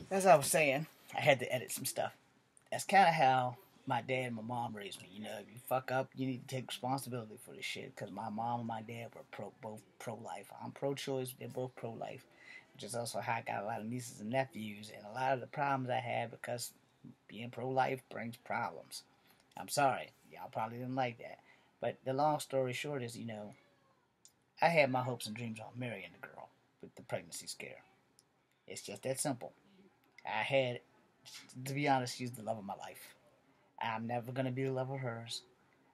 As I was saying, I had to edit some stuff. That's kind of how my dad and my mom raised me. You know, if you fuck up, you need to take responsibility for this shit. Because my mom and my dad were both pro-life. I'm pro-choice. They're both pro-life, which is also how I got a lot of nieces and nephews. And a lot of the problems I had because being pro-life brings problems. I'm sorry, y'all probably didn't like that. But the long story short is, I had my hopes and dreams on marrying the girl with the pregnancy scare. It's just that simple. I had, to be honest, she's the love of my life. I'm never gonna be the love of hers.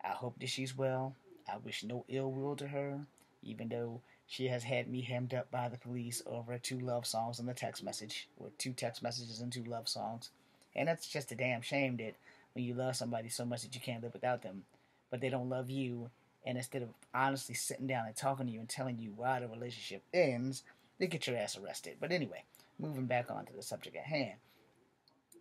I hope that she's well. I wish no ill will to her, even though she has had me hemmed up by the police over two love songs in the text message, or two text messages and two love songs. And that's just a damn shame that when you love somebody so much that you can't live without them, but they don't love you, and instead of honestly sitting down and talking to you and telling you why the relationship ends, they get your ass arrested. But anyway, moving back on to the subject at hand,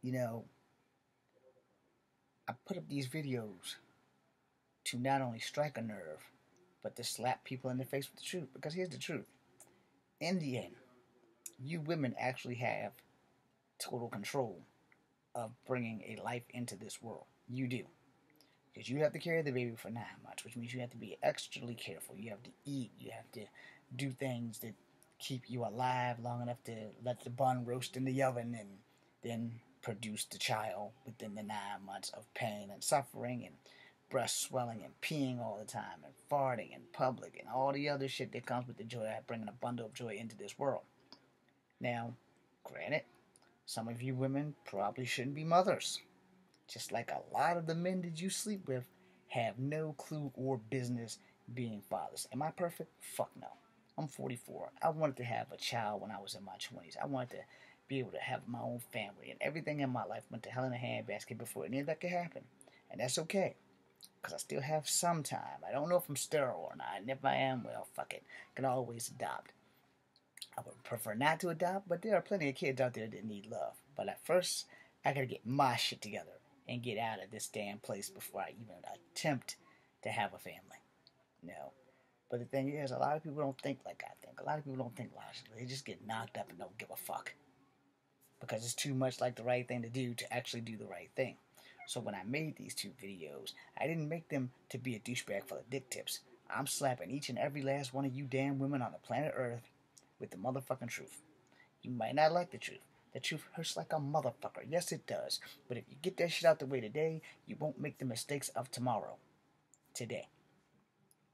you know, I put up these videos to not only strike a nerve, but to slap people in the face with the truth. Because here's the truth. In the end, you women actually have total control of bringing a life into this world. You do. Because you have to carry the baby for 9 months, which means you have to be extremely careful. You have to eat. You have to do things that keep you alive long enough to let the bun roast in the oven and then produce the child within the 9 months of pain and suffering and breast swelling and peeing all the time and farting in public and all the other shit that comes with the joy of bringing a bundle of joy into this world. Now, granted, some of you women probably shouldn't be mothers. Just like a lot of the men that you sleep with have no clue or business being fathers. Am I perfect? Fuck no. I'm 44. I wanted to have a child when I was in my 20s. I wanted to be able to have my own family, and everything in my life went to hell in a handbasket before any of that could happen. And that's okay, because I still have some time. I don't know if I'm sterile or not, and if I am, well, fuck it. I can always adopt. I would prefer not to adopt, but there are plenty of kids out there that need love. But at first, I gotta get my shit together and get out of this damn place before I even attempt to have a family. No. But the thing is, a lot of people don't think like I think. A lot of people don't think logically. They just get knocked up and don't give a fuck. Because it's too much like the right thing to do to actually do the right thing. So when I made these two videos, I didn't make them to be a douchebag full of dick tips. I'm slapping each and every last one of you damn women on the planet Earth with the motherfucking truth. You might not like the truth. The truth hurts like a motherfucker. Yes, it does. But if you get that shit out the way today, you won't make the mistakes of tomorrow. Today.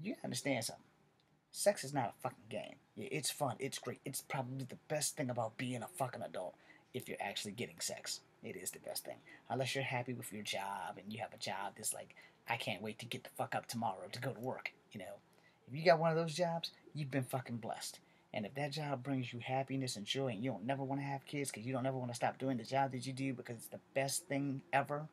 You understand something. Sex is not a fucking game. Yeah, it's fun. It's great. It's probably the best thing about being a fucking adult if you're actually getting sex. It is the best thing. Unless you're happy with your job and you have a job that's like, I can't wait to get the fuck up tomorrow to go to work. If you got one of those jobs, you've been fucking blessed. And if that job brings you happiness and joy and you don't never want to have kids because you don't ever want to stop doing the job that you do because it's the best thing ever,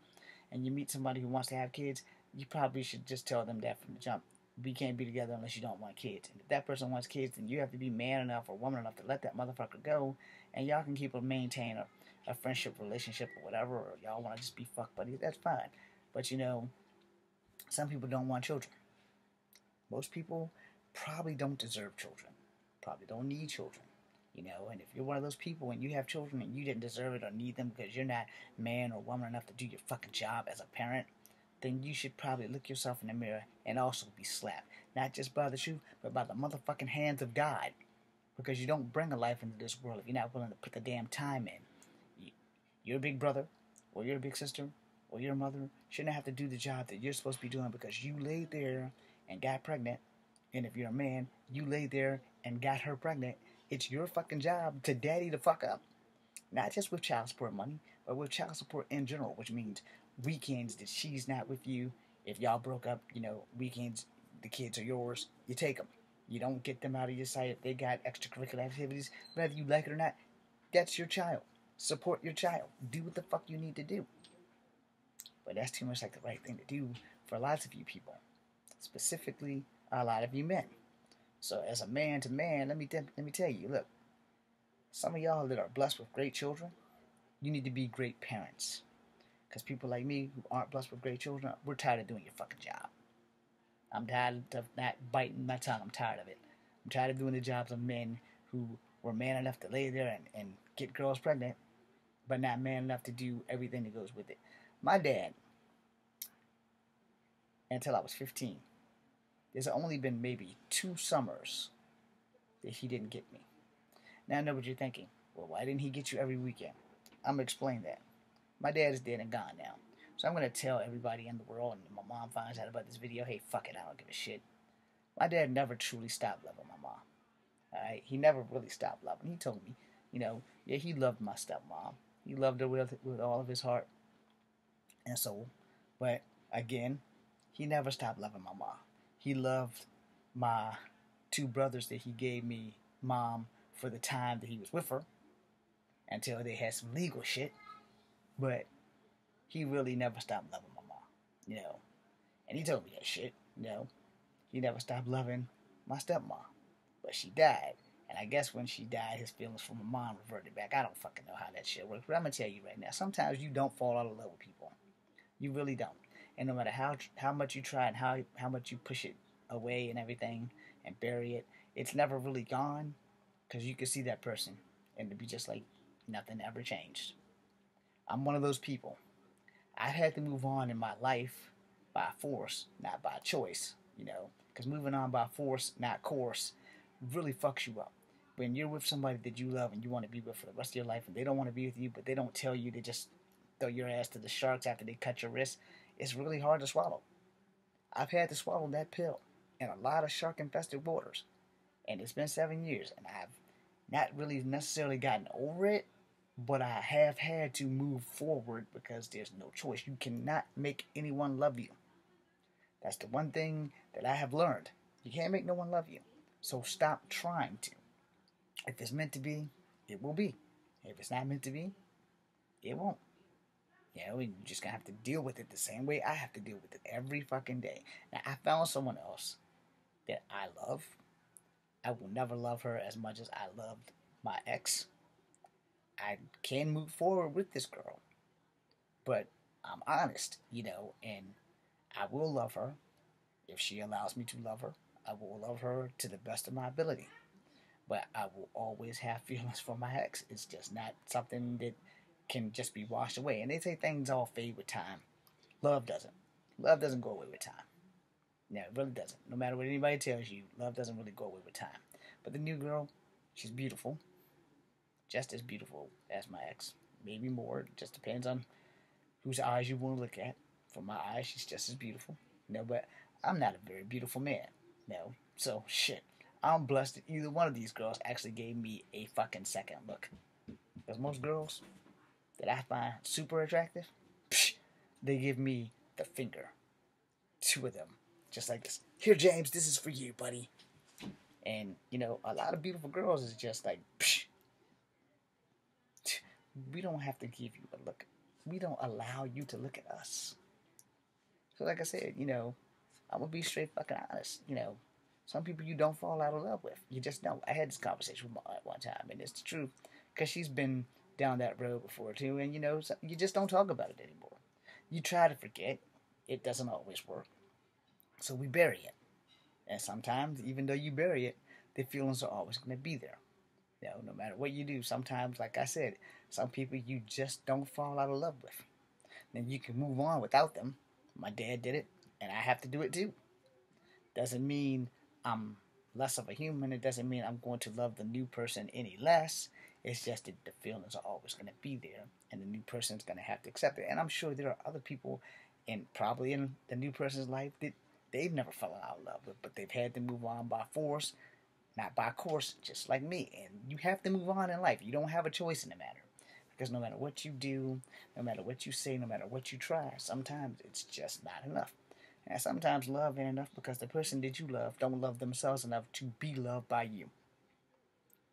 and you meet somebody who wants to have kids, you probably should just tell them that from the jump. We can't be together unless you don't want kids. And if that person wants kids, then you have to be man enough or woman enough to let that motherfucker go, and y'all can maintain a friendship, relationship, or whatever, or y'all want to just be fuck buddies, that's fine. But some people don't want children. Most people probably don't deserve children, probably don't need children. And if you're one of those people and you have children and you didn't deserve it or need them because you're not man or woman enough to do your fucking job as a parent, then you should probably look yourself in the mirror and also be slapped. Not just by the truth, but by the motherfucking hands of God. Because you don't bring a life into this world if you're not willing to put the damn time in. Your big brother, or your big sister, or your mother shouldn't have to do the job that you're supposed to be doing because you laid there and got pregnant. And if you're a man, you laid there and got her pregnant. It's your fucking job to daddy the fuck up. Not just with child support money, but with child support in general, which means weekends that she's not with you. If y'all broke up, weekends, the kids are yours. You take them. You don't get them out of your sight if they got extracurricular activities. Whether you like it or not, that's your child. Support your child. Do what the fuck you need to do. But that's too much like the right thing to do for lots of you people. Specifically, a lot of you men. So as a man to man, let me tell you, look, some of y'all that are blessed with great children, you need to be great parents. Because people like me who aren't blessed with great children, we're tired of doing your fucking job. I'm tired of not biting my tongue. I'm tired of it. I'm tired of doing the jobs of men who were man enough to lay there and get girls pregnant but not man enough to do everything that goes with it. My dad, until I was 15, there's only been maybe 2 summers that he didn't get me. Now I know what you're thinking. Well, why didn't he get you every weekend? I'm gonna explain that. My dad is dead and gone now. So I'm gonna tell everybody in the world, and my mom finds out about this video, hey, fuck it, I don't give a shit. My dad never truly stopped loving my mom. Alright? He never really stopped loving. He told me, yeah, he loved my stepmom. He loved her with all of his heart and soul. But again, he never stopped loving my mom. He loved my 2 brothers that he gave me mom for the time that he was with her until they had some legal shit. But he really never stopped loving my mom. And he told me that shit. He never stopped loving my stepmom. But she died. And I guess when she died, his feelings for my mom reverted back. I don't fucking know how that shit works. But I'm going to tell you right now, sometimes you don't fall out of love with people. You really don't. And no matter how much you try and how much you push it away and everything and bury it, it's never really gone. Because you can see that person and it'd be just like nothing ever changed. I'm one of those people. I've had to move on in my life by force, not by choice, because moving on by force, not course, really fucks you up. When you're with somebody that you love and you want to be with for the rest of your life and they don't want to be with you, but they don't tell you, they just throw your ass to the sharks after they cut your wrist, it's really hard to swallow. I've had to swallow that pill in a lot of shark-infested waters. And it's been 7 years, and I've not really necessarily gotten over it, but I have had to move forward because there's no choice. You cannot make anyone love you. That's the one thing that I have learned. You can't make no one love you. So stop trying to. If it's meant to be, it will be. If it's not meant to be, it won't. You're just going to have to deal with it the same way I have to deal with it every fucking day. Now, I found someone else that I love. I will never love her as much as I loved my ex. I can move forward with this girl. But I'm honest, and I will love her if she allows me to love her. I will love her to the best of my ability. But I will always have feelings for my ex. It's just not something that can just be washed away. And they say things all fade with time. Love doesn't. Love doesn't go away with time. No, it really doesn't. No matter what anybody tells you, love doesn't really go away with time. But the new girl, she's beautiful. Just as beautiful as my ex. Maybe more. It just depends on whose eyes you want to look at. For my eyes, she's just as beautiful. But I'm not a very beautiful man. So, shit. I'm blessed that either one of these girls actually gave me a fucking second look. Because most girls that I find super attractive, they give me the finger. 2 of them. Just like this. Here, James, this is for you, buddy. And, a lot of beautiful girls is just like, we don't have to give you a look. We don't allow you to look at us. So like I said, I'm going to be straight fucking honest. Some people you don't fall out of love with. You just don't. I had this conversation with my aunt one time, and it's the truth. Because she's been down that road before, too. And, you just don't talk about it anymore. You try to forget. It doesn't always work. So we bury it. And sometimes, even though you bury it, the feelings are always going to be there. No matter what you do, sometimes, like I said, some people you just don't fall out of love with. Then you can move on without them. My dad did it, and I have to do it too. Doesn't mean I'm less of a human. It doesn't mean I'm going to love the new person any less. It's just that the feelings are always going to be there, and the new person's going to have to accept it. And I'm sure there are other people, probably in the new person's life, that they've never fallen out of love with, but they've had to move on by force, not by course, just like me. And you have to move on in life. You don't have a choice in the matter. Because no matter what you do, no matter what you say, no matter what you try, sometimes it's just not enough. And sometimes love ain't enough because the person that you love don't love themselves enough to be loved by you.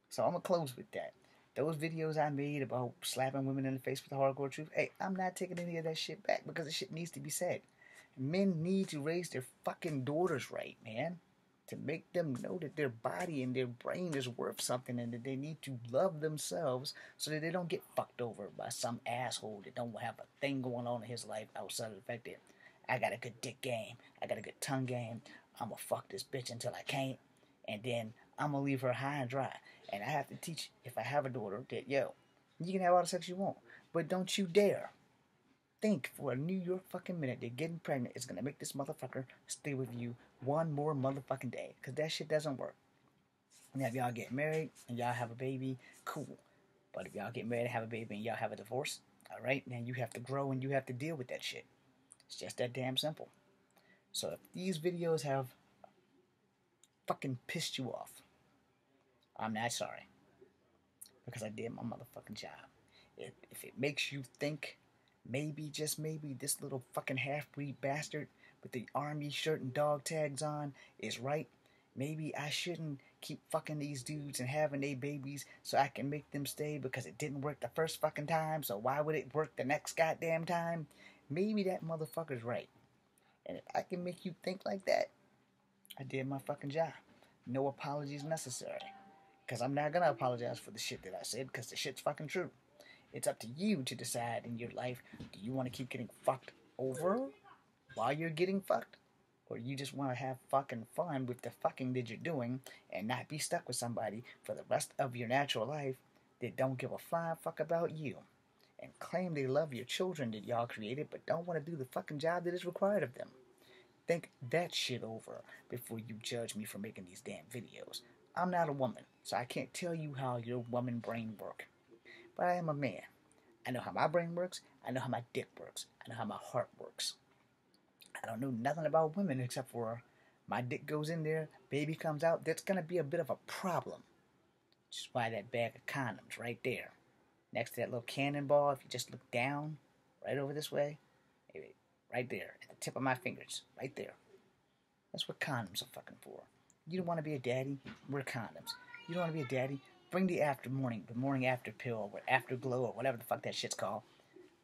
So I'm going to close with that. Those videos I made about slapping women in the face with the hardcore truth, hey, I'm not taking any of that shit back because the shit needs to be said. Men need to raise their fucking daughters right, man. To make them know that their body and their brain is worth something and that they need to love themselves so that they don't get fucked over by some asshole that don't have a thing going on in his life outside of the fact that I got a good dick game, I got a good tongue game, I'm gonna fuck this bitch until I can't, and then I'm gonna leave her high and dry. And I have to teach, if I have a daughter, that, You can have all the sex you want, but don't you dare think for a New York fucking minute that getting pregnant is gonna make this motherfucker stay with you one more motherfucking day. Cause that shit doesn't work. Now if y'all get married and y'all have a baby, cool. But if y'all get married and have a baby and y'all have a divorce, alright, then you have to grow and you have to deal with that shit. It's just that damn simple. So if these videos have fucking pissed you off, I'm not sorry. Because I did my motherfucking job. If it makes you think, maybe, just maybe, this little fucking half-breed bastard with the army shirt and dog tags on is right, maybe I shouldn't keep fucking these dudes and having their babies so I can make them stay because it didn't work the first fucking time, so why would it work the next goddamn time? Maybe that motherfucker's right. And if I can make you think like that, I did my fucking job. No apologies necessary. Because I'm not going to apologize for the shit that I said, because the shit's fucking true. It's up to you to decide in your life, do you want to keep getting fucked over while you're getting fucked? Or you just want to have fucking fun with the fucking that you're doing and not be stuck with somebody for the rest of your natural life that don't give a flying fuck about you and claim they love your children that y'all created but don't want to do the fucking job that is required of them. Think that shit over before you judge me for making these damn videos. I'm not a woman, so I can't tell you how your woman brain works. But I am a man. I know how my brain works. I know how my dick works. I know how my heart works. I don't know nothing about women except for my dick goes in there, baby comes out. That's going to be a bit of a problem. Which is why that bag of condoms right there, next to that little cannonball, if you just look down, right over this way, right there, at the tip of my fingers, right there. That's what condoms are fucking for. You don't want to be a daddy? Wear condoms. You don't want to be a daddy? Bring the morning after pill, or afterglow, or whatever the fuck that shit's called.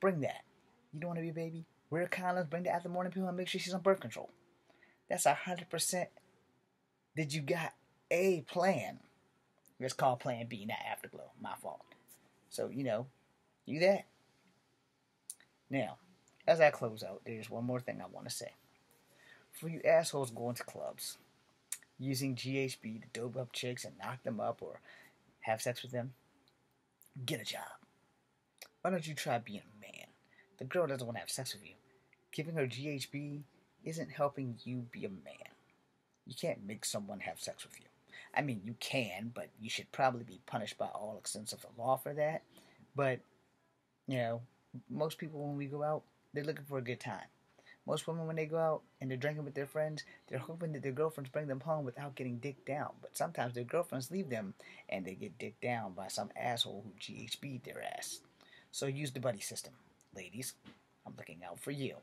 Bring that. You don't want to be a baby? Wear condoms, bring the after morning pill, and make sure she's on birth control. That's 100% that you got a plan. It's called Plan B, not Afterglow. My fault. So, you that. Now, as I close out, there's one more thing I want to say. For you assholes going to clubs, using GHB to dope up chicks and knock them up or have sex with them, get a job. Why don't you try being a man? The girl doesn't want to have sex with you. Giving her GHB isn't helping you be a man. You can't make someone have sex with you. I mean, you can, but you should probably be punished by all extents of the law for that. But, most people when we go out, they're looking for a good time. Most women, when they go out and they're drinking with their friends, they're hoping that their girlfriends bring them home without getting dicked down. But sometimes their girlfriends leave them and they get dicked down by some asshole who GHB'd their ass. So use the buddy system. Ladies, I'm looking out for you.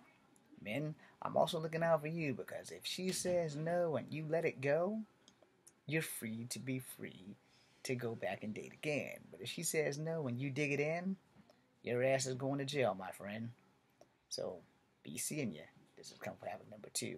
Men, I'm also looking out for you because if she says no and you let it go, you're free to be free to go back and date again. But if she says no and you dig it in, your ass is going to jail, my friend. So, be seeing you. This is Come for Having number 2.